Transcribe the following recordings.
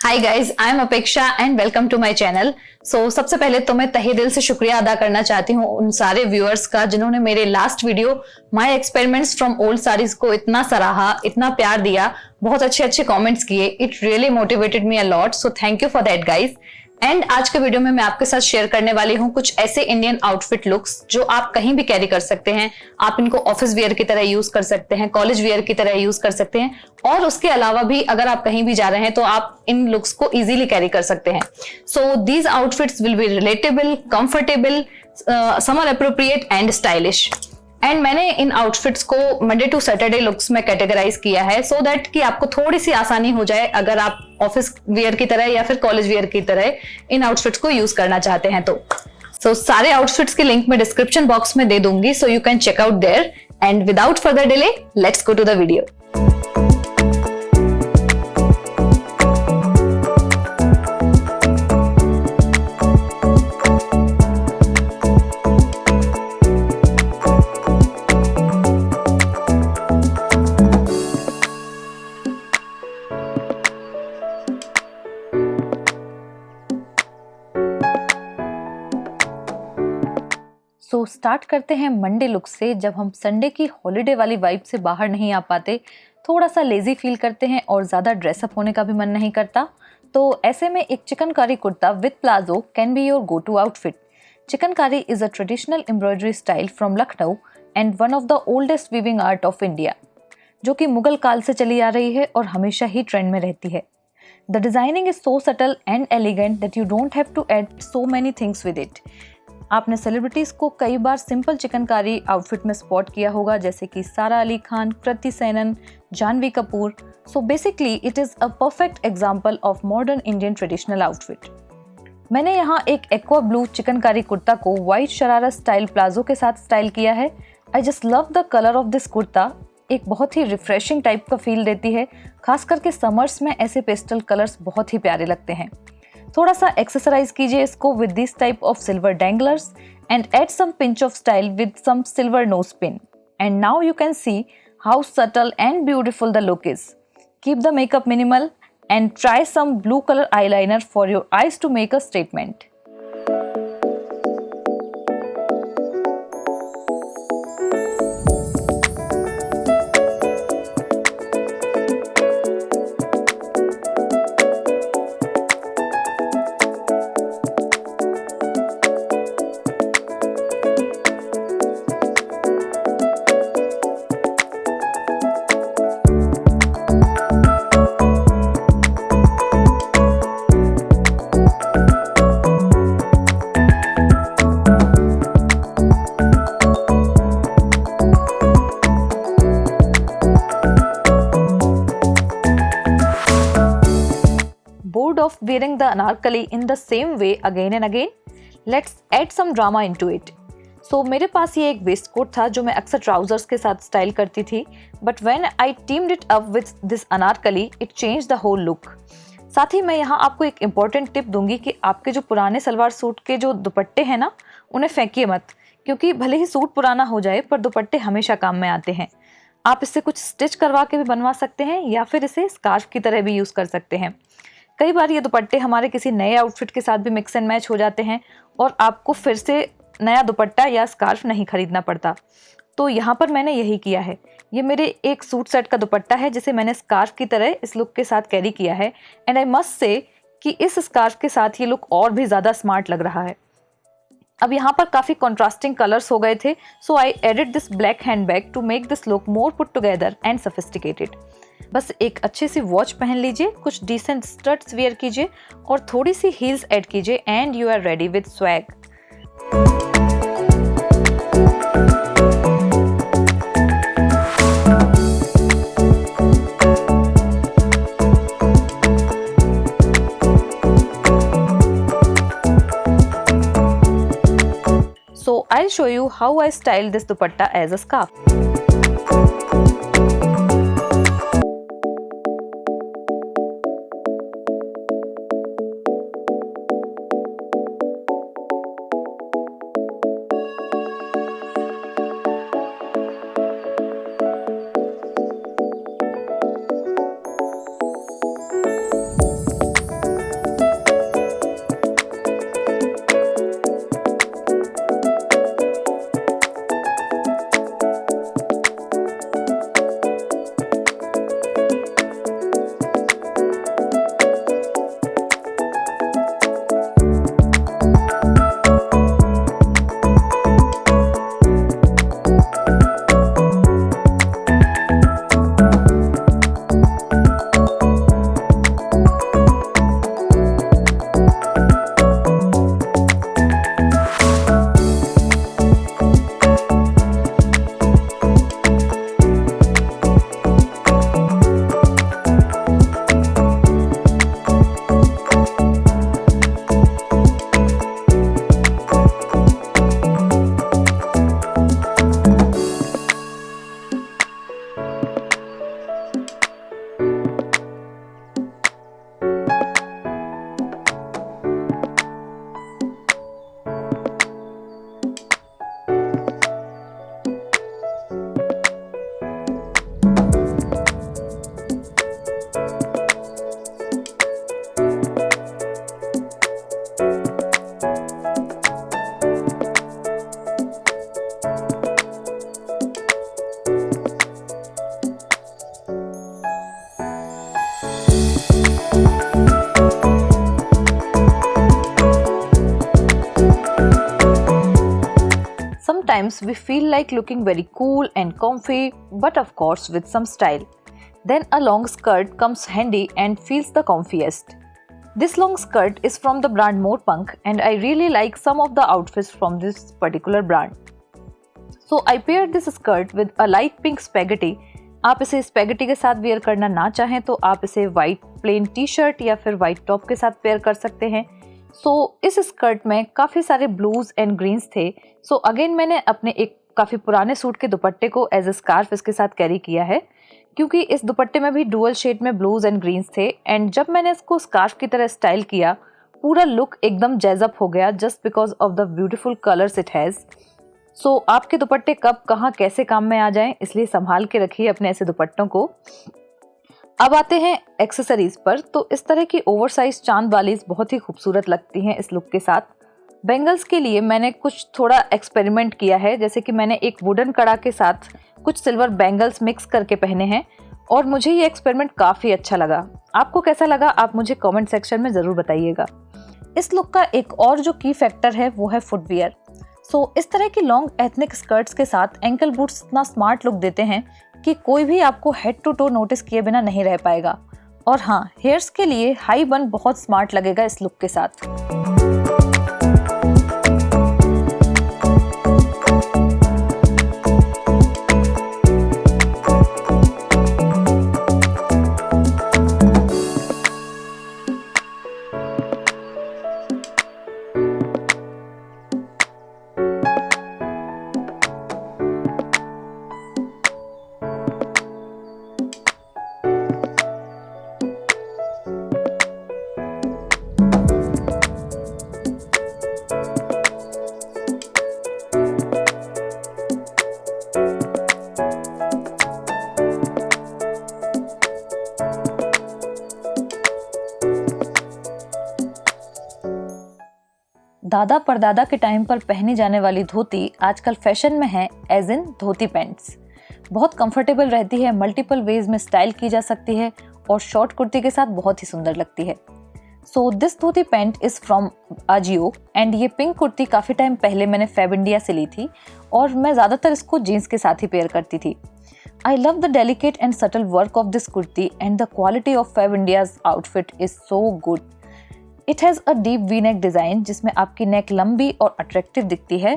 Hi guys, I am Apeksha and welcome to my channel. सबसे पहले तो मैं तहे दिल से शुक्रिया अदा करना चाहती हूँ उन सारे व्यूअर्स का जिन्होंने मेरे last video my experiments from old saris को इतना सराहा, इतना प्यार दिया, बहुत अच्छे अच्छे कमेंट्स किए। It really motivated me a lot, so thank you for that guys. And आज के वीडियो में मैं आपके साथ शेयर करने वाली हूँ कुछ ऐसे इंडियन आउटफिट लुक्स जो आप कहीं भी कैरी कर सकते हैं। आप इनको ऑफिस वियर की तरह यूज कर सकते हैं, कॉलेज वियर की तरह यूज कर सकते हैं, और उसके अलावा भी अगर आप कहीं भी जा रहे हैं तो आप इन लुक्स को इजीली कैरी कर सकते हैं। So these outfits will be relatable, comfortable, summer appropriate and stylish. And मैंने इन आउटफिट्स को मंडे टू सैटरडे लुक्स में कैटेगराइज किया है सो दैट कि आपको थोड़ी सी आसानी हो जाए अगर आप ऑफिस वियर की तरह या फिर कॉलेज वियर की तरह इन आउटफिट्स को यूज करना चाहते हैं तो सारे आउटफिट्स के लिंक मैं डिस्क्रिप्शन बॉक्स में दे दूंगी, so you can check out there. And without further delay let's go to the video. Start करते हैं मंडे लुक से। जब हम संडे की हॉलिडे वाली वाइब से बाहर नहीं आ पाते, थोड़ा सा लेजी फील करते हैं और ज़्यादा ड्रेसअप होने का भी मन नहीं करता, तो ऐसे में एक chikankari kurta with palazzo can be your go to outfit. Chikankari is a traditional embroidery style from Lucknow and one of the oldest weaving art of India, जो कि मुगल काल से चली आ रही है और हमेशा ही ट्रेंड में रहती है। The designing is so subtle and elegant that you don't have to add so many things with it. आपने सेलिब्रिटीज को कई बार सिंपल चिकनकारी आउटफिट में स्पॉट किया होगा, जैसे कि Sara Ali Khan, Kriti Sanon, Janhvi Kapoor. So basically it is a perfect example of modern Indian traditional outfit. मैंने यहाँ एक एक्वा ब्लू चिकनकारी कुर्ता को वाइट शरारा स्टाइल प्लाजो के साथ स्टाइल किया है। I just love the colour of this kurta. एक बहुत ही रिफ्रेशिंग टाइप का फील देती है, खास करके समर्स में ऐसे पेस्टल कलर्स बहुत ही प्यारे लगते हैं। थोड़ा सा एक्सेसराइज कीजिए इसको with this type of silver danglers and add some pinch of style with some silver nose pin. And now you can see how subtle and beautiful the look is. Keep the makeup minimal and try some blue colour eyeliner for your eyes to make a statement. Bored of wearing the anarkali in the same way again and again? Let's add some drama into it. मेरे पास ये एक waste coat था जो मैं अक्सर trousers के साथ style करती थी, but when I teamed it up with this anarkali it change the whole look. साथ ही मैं यहाँ आपको एक इम्पॉर्टेंट टिप दूंगी कि आपके जो पुराने सलवार सूट के जो दुपट्टे हैं ना, उन्हें फेंकिए मत, क्योंकि भले ही सूट पुराना हो जाए पर दुपट्टे हमेशा काम में आते हैं। आप इससे कुछ स्टिच करवा के भी बनवा सकते हैं या फिर इसे स्कार्फ की तरह भी यूज़ कर सकते हैं। कई बार ये दुपट्टे हमारे किसी नए आउटफिट के साथ भी मिक्स एंड मैच हो जाते हैं और आपको फिर से नया दुपट्टा या स्कार्फ नहीं खरीदना पड़ता। तो यहाँ पर मैंने यही किया है। ये मेरे एक सूट सेट का दुपट्टा है जिसे मैंने स्कार्फ की तरह इस लुक के साथ कैरी किया है, एंड आई मस्ट से कि इस स्कार्फ के साथ ये लुक और भी ज़्यादा स्मार्ट लग रहा है। अब यहाँ पर काफ़ी कॉन्ट्रास्टिंग कलर्स हो गए थे, so I added this black handbag to make this look more put together and sophisticated. बस एक अच्छी सी वॉच पहन लीजिए, कुछ डिसेंट स्टड्स वेयर कीजिए और थोड़ी सी हील्स ऐड कीजिए and you are ready with swag. So I'll show you how I styled this dupatta as a scarf. times we feel like looking very cool and comfy, but of course with some style. Then a long skirt comes handy and feels the comfiest. This long skirt is from the brand Morpunk and I really like some of the outfits from this particular brand. So I paired this skirt with a light pink spaghetti. आप इसे spaghetti के साथ where करना ना चाहें तो आप इसे वाइट प्लेन टी शर्ट या फिर वाइट टॉप के साथ पेयर कर सकते हैं। इस स्कर्ट में काफ़ी सारे ब्लूज एंड ग्रीन्स थे। अगेन मैंने अपने एक काफ़ी पुराने सूट के दुपट्टे को एज अ स्कार्फ इसके साथ कैरी किया है, क्योंकि इस दुपट्टे में भी डुअल शेड में ब्लूज एंड ग्रीन्स थे। एंड जब मैंने इसको स्कार्फ की तरह स्टाइल किया, पूरा लुक एकदम जैज़अप हो गया just because of the beautiful colours it has. आपके दुपट्टे कब कहाँ कैसे काम में आ जाएं, इसलिए संभाल के रखिए अपने ऐसे दुपट्टों को। अब आते हैं एक्सेसरीज पर। इस तरह की ओवरसाइज चांद वालीज बहुत ही खूबसूरत लगती हैं इस लुक के साथ। बैंगल्स के लिए मैंने कुछ थोड़ा एक्सपेरिमेंट किया है, जैसे कि मैंने एक वुडन कड़ा के साथ कुछ सिल्वर बैंगल्स मिक्स करके पहने हैं और मुझे ये एक्सपेरिमेंट काफ़ी अच्छा लगा। आपको कैसा लगा आप मुझे कमेंट सेक्शन में ज़रूर बताइएगा। इस लुक का एक और जो की फैक्टर है वो है फुटवियर। इस तरह की लॉन्ग एथनिक स्कर्ट्स के साथ एंकल बूट्स इतना स्मार्ट लुक देते हैं कि कोई भी आपको हेड टू टो नोटिस किए बिना नहीं रह पाएगा। और हाँ, हेयर्स के लिए हाई बन बहुत स्मार्ट लगेगा इस लुक के साथ। दादा परदादा के टाइम पर पहनी जाने वाली धोती आजकल फैशन में है, एज इन धोती पैंट्स। बहुत कंफर्टेबल रहती है, मल्टीपल वेज में स्टाइल की जा सकती है और शॉर्ट कुर्ती के साथ बहुत ही सुंदर लगती है। This dhoti pant is from Ajio and ये पिंक कुर्ती काफ़ी टाइम पहले मैंने फैब इंडिया से ली थी और मैं ज़्यादातर इसको जीन्स के साथ ही पेयर करती थी। I love the delicate and subtle work of this kurti and the quality of Fabindia's outfit is so good. It has a deep V neck design जिसमें आपकी नेक लंबी और अट्रैक्टिव दिखती है।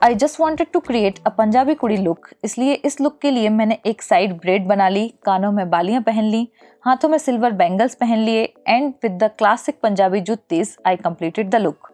I just wanted to create a Punjabi kudi look, इसलिए इस look के लिए मैंने एक साइड ब्रेड बना ली, कानों में बालियां पहन ली, हाथों में सिल्वर बैंगल्स पहन लिए and with the classic Punjabi juttis I completed the look.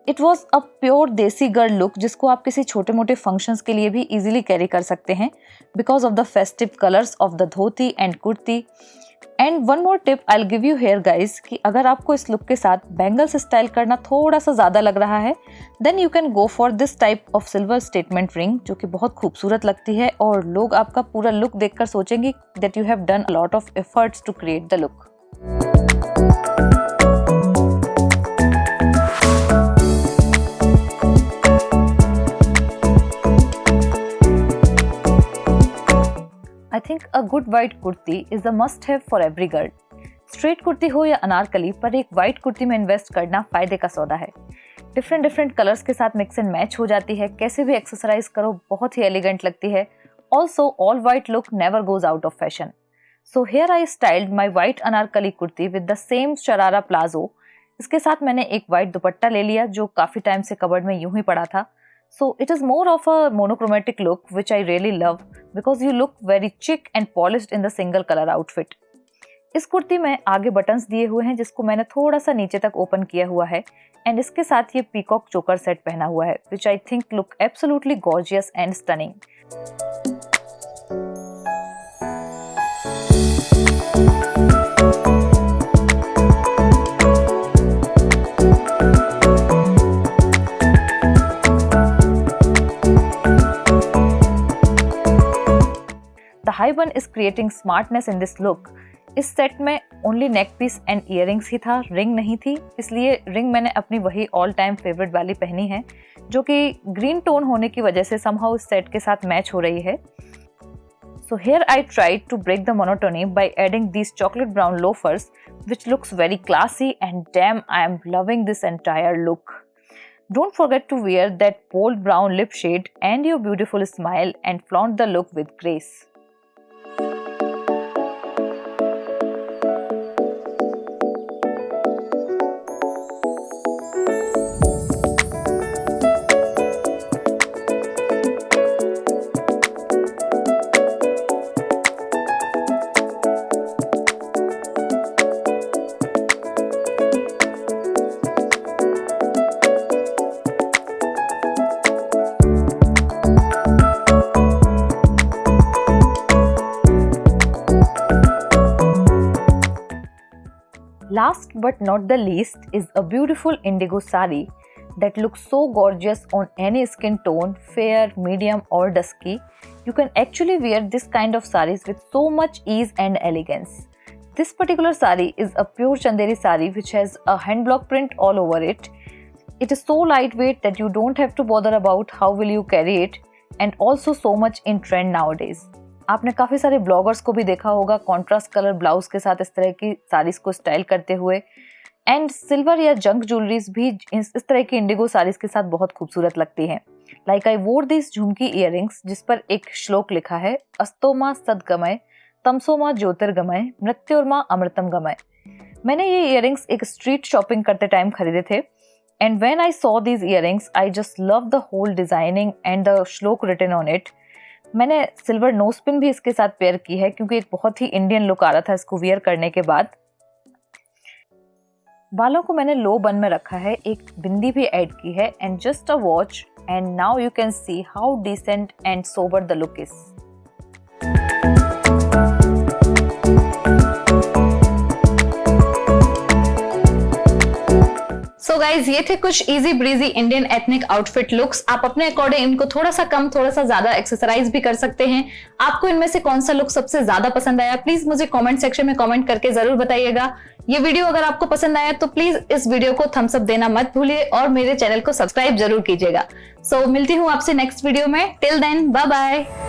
It was a pure देसी गर्ल लुक जिसको आप किसी छोटे मोटे फंक्शंस के लिए भी इजीली कैरी कर सकते हैं because of the festive colours of the dhoti and kurti. And one more tip I will give you hair guys कि अगर आपको इस लुक के साथ बैंगल्स स्टाइल करना थोड़ा सा ज़्यादा लग रहा है, then you can go for this type of silver statement ring जो कि बहुत खूबसूरत लगती है और लोग आपका पूरा लुक देखकर सोचेंगे that you have done a lot of efforts to create the look. I think a good white kurti is a must have for every girl. Straight kurti हो या अनारकली, पर एक वाइट कुर्ती में इन्वेस्ट करना फायदे का सौदा है। डिफरेंट कलर्स के साथ मिक्स एंड मैच हो जाती है, कैसे भी एक्सेसराइज करो बहुत ही एलिगेंट लगती है। Also all white look never goes out of fashion. Here I styled my white Anarkali kurti with the same sharara palazzo. इसके साथ मैंने एक वाइट दुपट्टा ले लिया जो काफ़ी टाइम से कबर्ड में यूं ही पड़ा था। It is more of a monochromatic look which I really love because you look very chic and polished in the single color outfit. इस कुर्ती में आगे बटन्स दिए हुए हैं जिसको मैंने थोड़ा सा नीचे तक ओपन किया हुआ है एंड इसके साथ ये पीकॉक चोकर सेट पहना हुआ है which I think look absolutely gorgeous and stunning. The high bun is creating smartness in this look. इस सेट में only neck piece and earrings ही था, रिंग नहीं थी, इसलिए रिंग मैंने अपनी वही ऑल टाइम फेवरेट वाली पहनी है जो कि ग्रीन टोन होने की वजह से समहाउ इस सेट के साथ मैच हो रही है। So here I tried to break the monotony by adding these chocolate brown loafers, which looks very classy, and damn, I am loving this entire look. Don't forget to wear that bold brown lip shade and your beautiful smile and flaunt the look with grace. Last but not the least is a beautiful indigo sari that looks so gorgeous on any skin tone, fair, medium or dusky. You can actually wear this kind of saris with so much ease and elegance. This particular sari is a pure Chanderi sari which has a hand block print all over it. It is so lightweight that you don't have to bother about how will you carry it, and also so much in trend nowadays. आपने काफ़ी सारे bloggers को भी देखा होगा contrast colour blouse के साथ इस तरह की साड़ीज को स्टाइल करते हुए, एंड सिल्वर या जंक ज्वेलरीज भी इस तरह की इंडिगो साड़ीज के साथ बहुत खूबसूरत लगती हैं। लाइक आई वोर दिस झुमकी इयररिंग्स जिस पर एक श्लोक लिखा है, अस्तोमा सदगमय तमसोमा ज्योतिर्गमय मृत्युर्मा अमृतम गमय। मैंने ये इयररिंग्स एक स्ट्रीट शॉपिंग करते टाइम खरीदे थे, and when I saw these earrings I just love the whole designing and the shlok written on it. मैंने सिल्वर नोज पिन भी इसके साथ पेयर की है क्योंकि एक बहुत ही इंडियन लुक आ रहा था इसको वियर करने के बाद। बालों को मैंने लो बन में रखा है, एक बिंदी भी ऐड की है, and just a watch, and now you can see how decent and sober the look is. So guys, ये थे कुछ easy breezy Indian ethnic outfit looks. आप अपने अकॉर्डिंग इनको थोड़ा सा कम थोड़ा सा ज्यादा एक्सेसराइज भी कर सकते हैं। आपको इनमें से कौन सा लुक सबसे ज्यादा पसंद आया, प्लीज मुझे कमेंट सेक्शन में कमेंट करके जरूर बताइएगा। ये वीडियो अगर आपको पसंद आया तो प्लीज इस वीडियो को थम्स अप देना मत भूलिए और मेरे चैनल को सब्सक्राइब जरूर कीजिएगा। सो मिलती हूँ आपसे नेक्स्ट वीडियो में। Till then, bye bye.